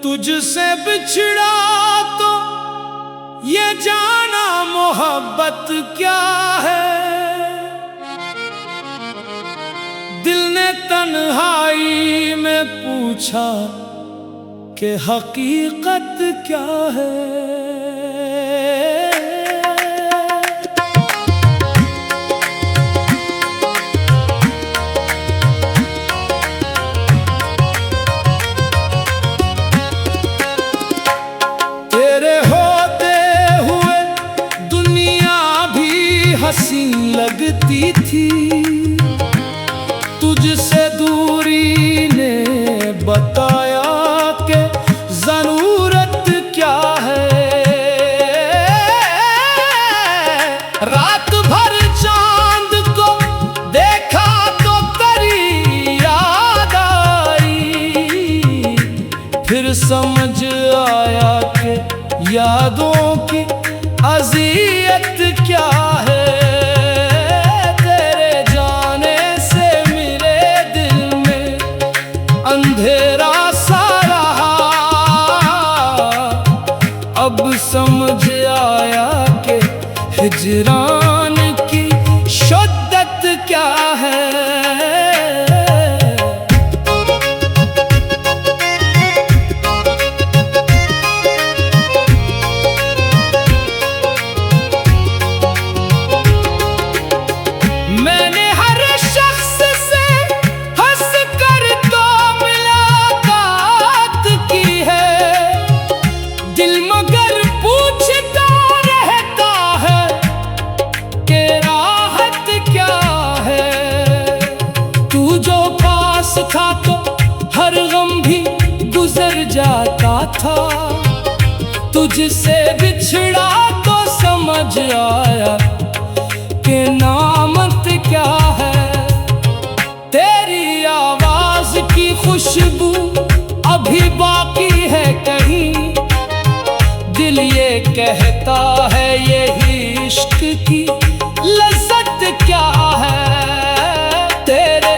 तुझसे बिछड़ा तो ये जाना मोहब्बत क्या है। दिल ने तन्हाई में पूछा कि हकीकत क्या है। हंसी लगती थी, तुझसे दूरी ने बताया कि जरूरत क्या है। रात भर चांद को देखा तो तेरी याद आई, फिर समझ आया कि यादों की अज़ियत क्या है। अंधेरा सा रहा, अब समझ आया कि हिजरान की शिद्दत क्या है। था तो हर गम भी गुजर जाता था, तुझसे बिछड़ा तो समझ आया कि नामत क्या है। तेरी आवाज की खुशबू अभी बाकी है कहीं, दिल ये कहता है यही इश्क की लज्जत क्या है। तेरे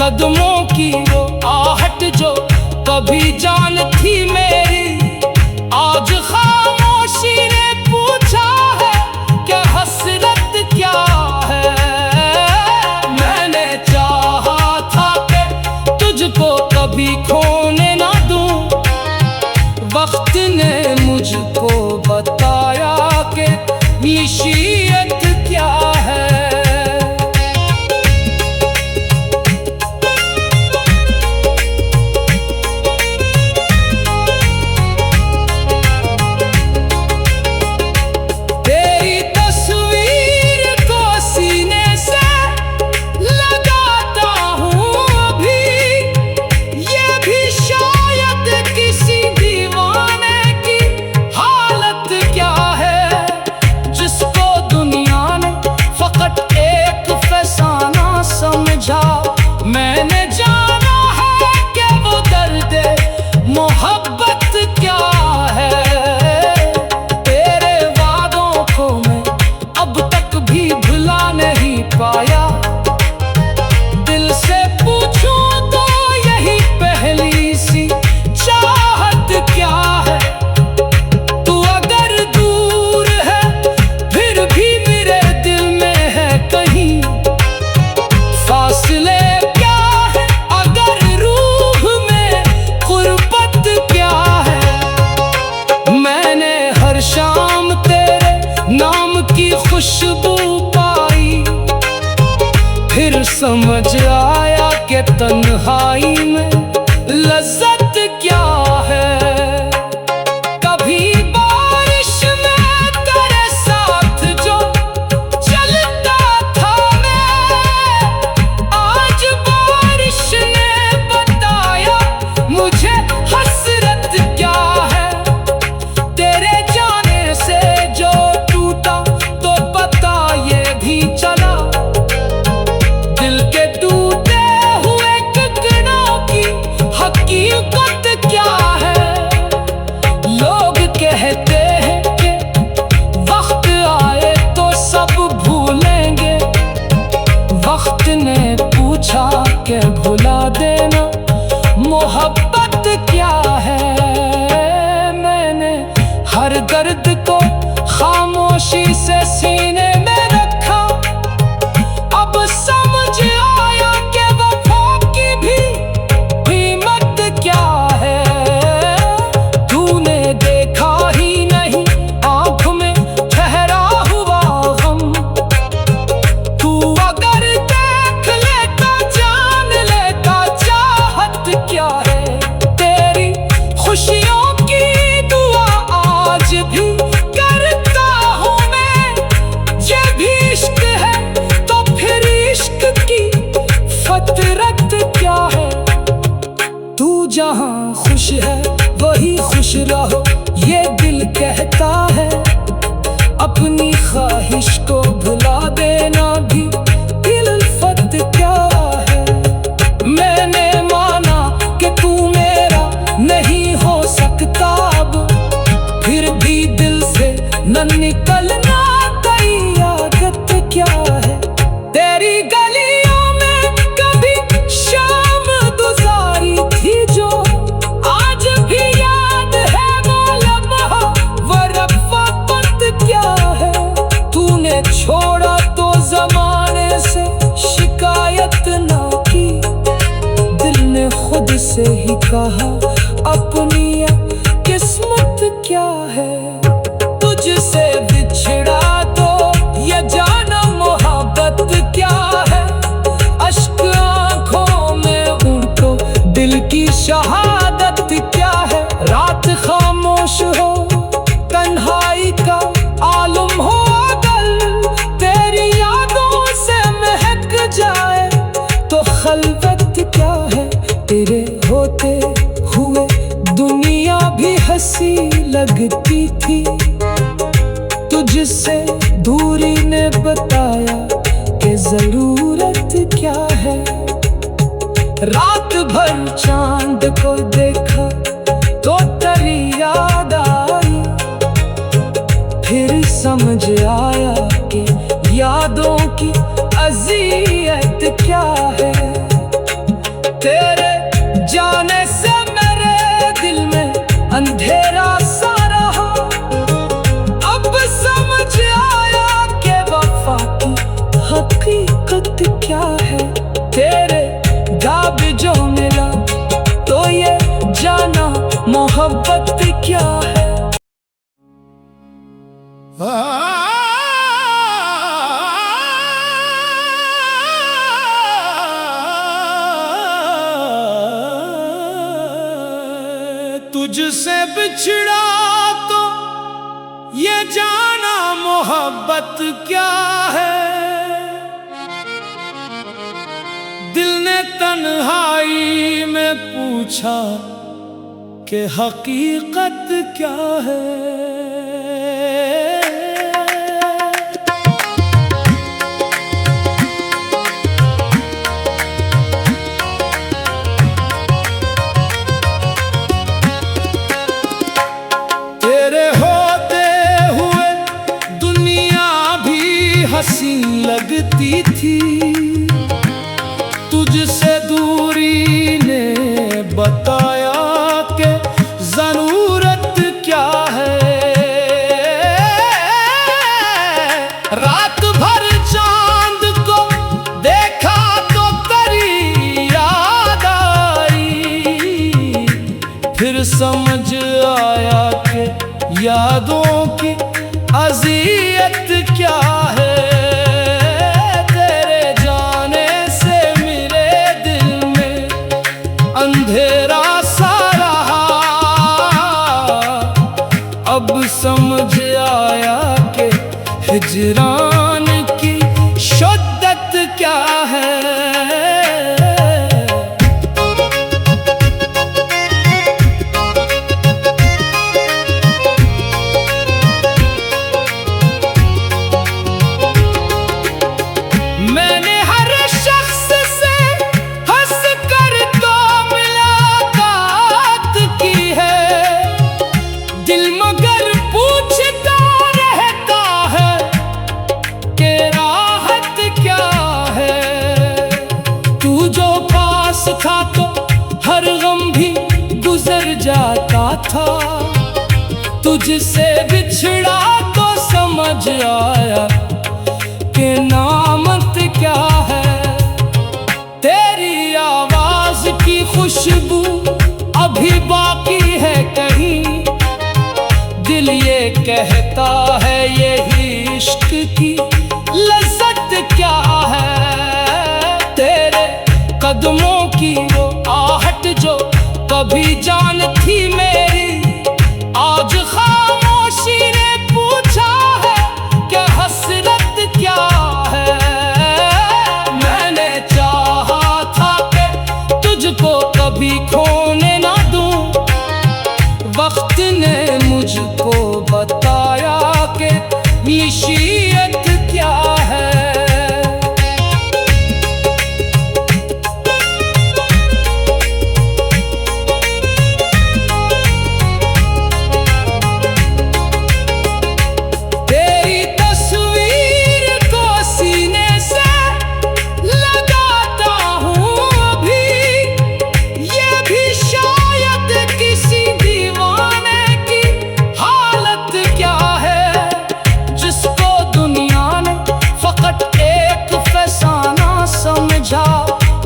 कदमों की वो आहट जो कभी जान थी मेरी, आज खामोशी ने पूछा है कि हसरत क्या है। मैंने चाहा था कि तुझको कभी खोने ना दूं, वक्त ने मुझको बताया कि निशियत क्या है। मैंने जाना है कि वो दर्द मोहब्बत क्या है। तेरे वादों को मैं अब तक भी भुला नहीं पाया, दिल से पूछूं तो यही पहली सी चाहत क्या है। तू अगर दूर है फिर भी मेरे दिल में है कहीं, फासले शाम तेरे नाम की खुशबू पाई, फिर समझ आया कि तन्हाई में लज्जत क्या है। कभी बारिश में तेरे साथ जो चलता था मैं, आज बारिश ने बताया मुझे हसरत क्या है। तेरे से जो टूटा तो पता ये भी चला, दिल के टूटे हुए टुकड़े हर दर्द को खामोशी से सीने में रखा। अब समझ आया कि वफा की भी कीमत क्या है। तूने देखा ही नहीं आँख में ठहरा हुआ गम। तू अगर देख लेता जान लेता चाहत क्या है। तेरी खुशियों की दुआ आज भी करता हूँ मैं। ये भी इश्क है तो फिर इश्क की फतरत क्या है। तू जहाँ खुश है वही खुश रहो ये दिल कहता है। अपनी ख्वाहिश को भुला देना भी इल्फत क्या है। मैंने माना कि तू मेरा नहीं हो सकता अब, फिर भी दिल से न निकलना तेरी आदत क्या है। तेरी गलियों में कभी शाम गुजारी थी जो आज भी याद है वो लम्हा वो रफ़ाकत क्या है। तूने छोड़ा तो ज़माने से शिकायत ना की, दिल ने खुद से ही कहा अपनी किस्मत क्या है। तुझसे बिछड़ा तो ये जाना मोहब्बत क्या है। अश्क आँखों में उनको दिल की शहादत क्या है। रात खामोश हो तन्हाई का आलम हो अगर, तेरी यादों से महक जाए तो खलवत क्या है। तेरे होते हुए दुनिया भी हंसी लगती थी, तुझसे दूरी ने बताया कि जरूरत क्या है। रात भर चांद को देखा तो तेरी याद आई, फिर समझ आया कि यादों की अज़ियत क्या है। तेरे जाने से मेरे दिल में अंधेरा सा रहा, अब समझ आया कि वफा की हकीकत क्या है। तेरे गाब जो मिला तो ये जाना मोहब्बत क्या है। तुझसे बिछड़ा तो ये जाना मोहब्बत क्या है। दिल ने तन्हाई में पूछा कि हकीकत क्या है। हंसी लगती थी, तुझसे दूरी ने बताया कि जरूरत क्या है। रात भर चांद को देखा तो तेरी याद आई, फिर समझ आया कि यादों की अज़ियत क्या है। अंधेरा सा रहा, अब समझ आया कि हिजरान की शिद्दत क्या है। मैंने हर शख्स से हंस कर तो मुलाकात की है, दिल मगर पूछता रहता है कि राहत क्या है। तू जो पास था तो हर गम भी गुजर जाता था, तुझसे बिछड़ा तो समझ आया कि नामत क्या है। तेरी आवाज की खुशबू अभी बाकी है कहीं, दिल ये कहता है यही इश्क की लज्जत क्या है। तेरे कदमों की वो आहट जो कभी जान थी मेरी, आज खामोशी ने पूछा है कि हसरत क्या है। मैंने चाहा था कि तुझको कभी खोने ना दूं, वक्त ने मुझको बताया कि निशियत क्या है।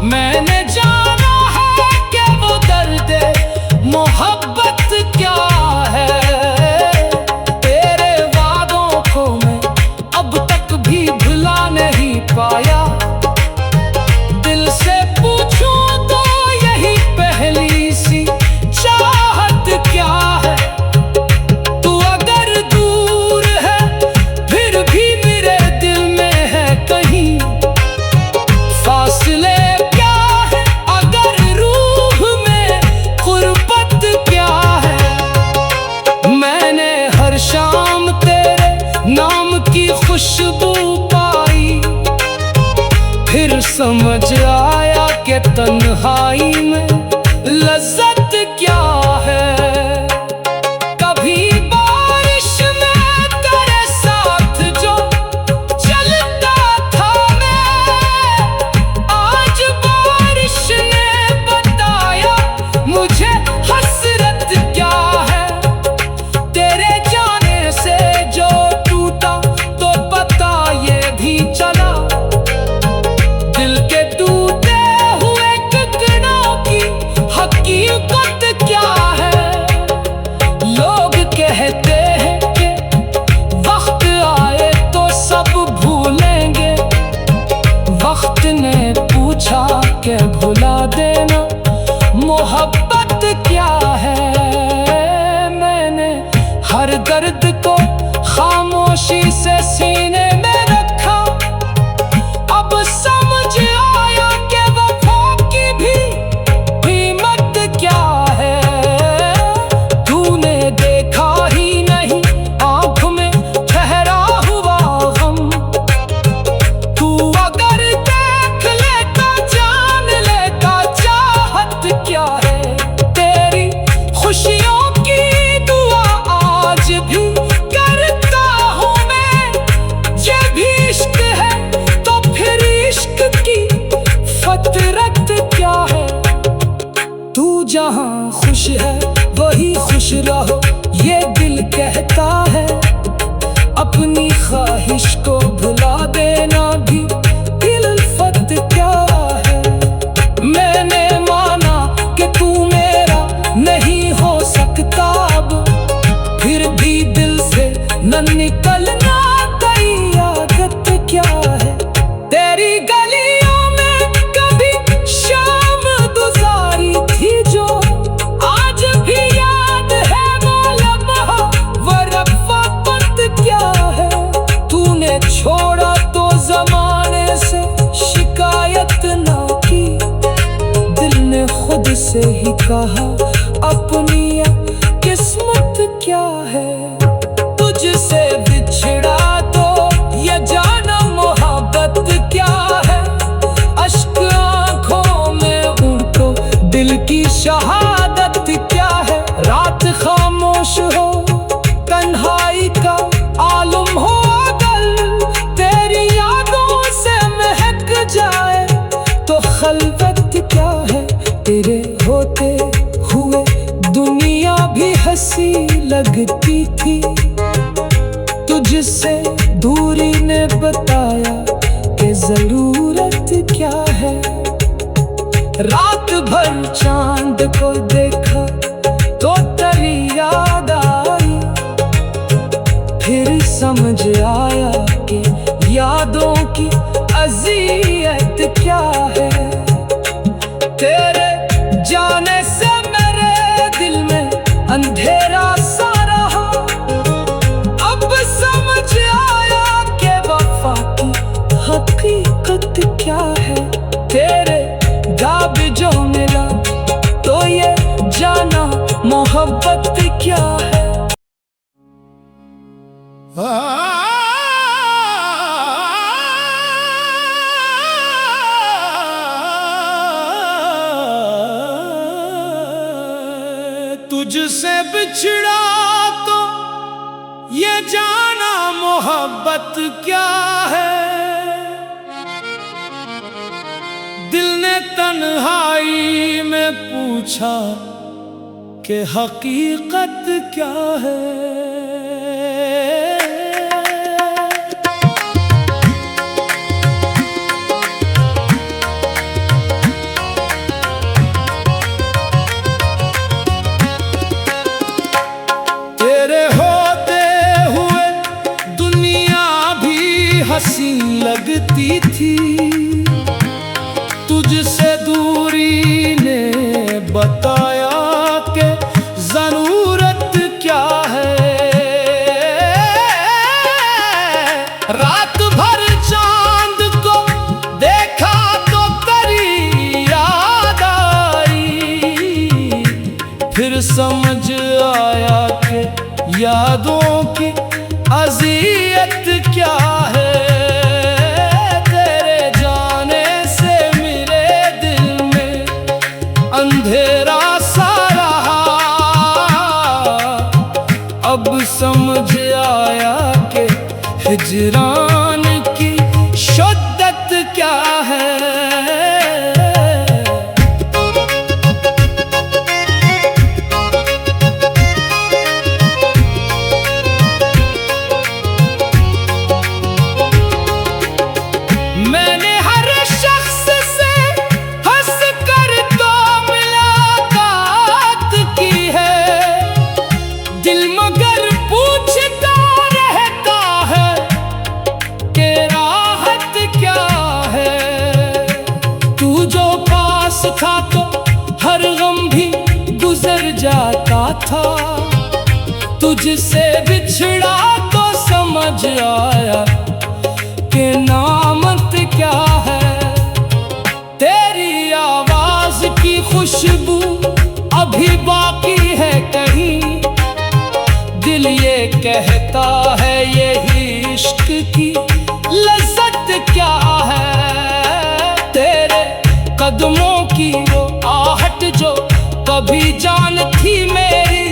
मैंने जाना है कि वो दर्द मोहब्बत क्या है। तेरे वादों को मैं अब तक भी भुला नहीं पाया। दिल से पूछूं तो यही पहली सी चाहत क्या है। तू अगर दूर है फिर भी मेरे दिल में है कहीं, फासले क्या है अगर रूह में गुर्बत क्या है। मैंने हर शाम तेरे नाम की खुशबू पाई, फिर समझ आया कि तन्हाई में लज्जत क्या है। कभी बारिश में तेरे साथ जो चलता था मैं, आज बारिश ने बताया मुझे हसरत क्या है। तेरे जाने से जो टूटा तो पता ये भी चला, दिल के टूटे हुए टुकड़ों की हकीकत क्या है। लोग कहते हैं कि वक्त आए तो सब भूलेंगे, वक्त ने पूछा कि भुला देना मोहब्बत क्या है। मैंने हर दर्द को खामोशी से सीने में रखा, अब समझ आया कि वफा की भी कीमत क्या है। तूने देखा ही नहीं आँख में ठहरा हुआ गम, तू अगर देख लेता जान लेता चाहत क्या है। तेरी खुशियों की दुआ आज भी करता हूँ मैं। ये भी इश्क है तो फिर इश्क की फतरत क्या है। तू जहाँ खुश है वही खुश रहो ये दिल कहता है। अपनी ख्वाहिश को भुला देना भी इल्फत क्या है। मैंने माना कि तू मेरा नहीं हो सकता अब, फिर भी दिल से न निकलना तेरी आदत क्या है। तेरी गलियों में कभी शाम गुजारी थी जो आज भी याद है वो लम्हा, वो रफ़ाक़त क्या है। तूने छोड़ा तो ज़माने से शिकायत ना की, दिल ने खुद से ही कहा अपनी किस्मत क्या है। तुझसे बिछड़ा तो ये जाना मोहब्बत क्या है। अश्क आँखों में उनको दिल की शहादत क्या है। रात खामोश हो तन्हाई का आलम हो अगर, तेरी यादों से महक जाए तो खलवत क्या है। तेरे होते हुए दुनिया भी हंसी लगती थी, तुझसे दूरी ने बताया कि जरूरत क्या है। रात भर चांद को देखा तो तेरी याद आई, फिर समझ आया कि यादों की अज़ियत क्या है। तेरे जाने से मेरे दिल में अंधेरा सा रहा, अब समझ आया कि वफा की हकीकत क्या है। तेरे दाब जो मिला तो ये जाना मोहब्बत क्या है। तुझसे बिछड़ा तो ये जाना मोहब्बत क्या है। दिल ने तन्हाई में पूछा कि हकीकत क्या है। हंसी लगती थी, तुझसे दूरी ने बताया कि जरूरत क्या है। रात भर चांद को देखा तो तेरी याद आई, फिर समझ आया कि यादों की अज़ियत क्या है। अंधेरा सा रहा, अब समझ आया कि हिजरान की शिद्दत क्या है। मैंने हर शख्स से हंस कर तो मुलाकात की है, दिल मगर पूछता रहता है कि राहत क्या है। तू जो पास था तो हर गम भी गुजर जाता था, तुझसे बिछड़ा तो समझ आया कि नामत क्या है। तेरी आवाज की खुशबू अभी बाकी है कहीं, दिल ये कहता है यही इश्क की लज़्ज़त क्या है। तेरे कदमों की वो आहट जो कभी जान थी मेरी,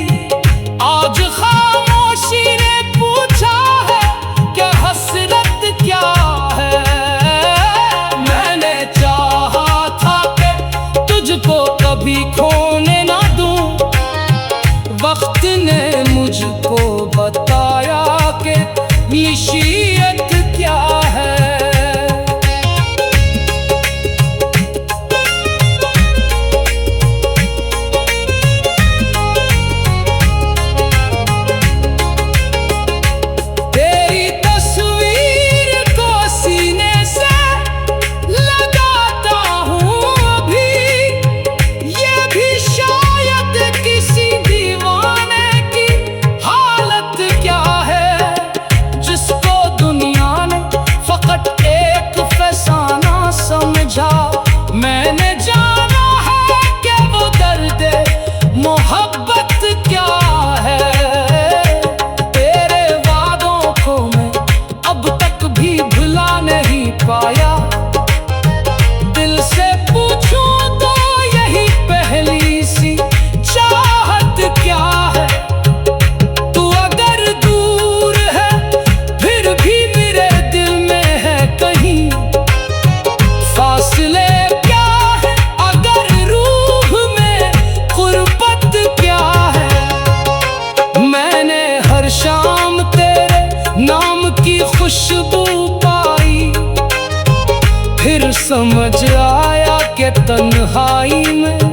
आज खामोशी ने पूछा है कि हसरत क्या है। मैंने चाहा था कि तुझको कभी खोने ना दूं, वक्त ने मुझको बताया कि समझ आया कि तन्हाई में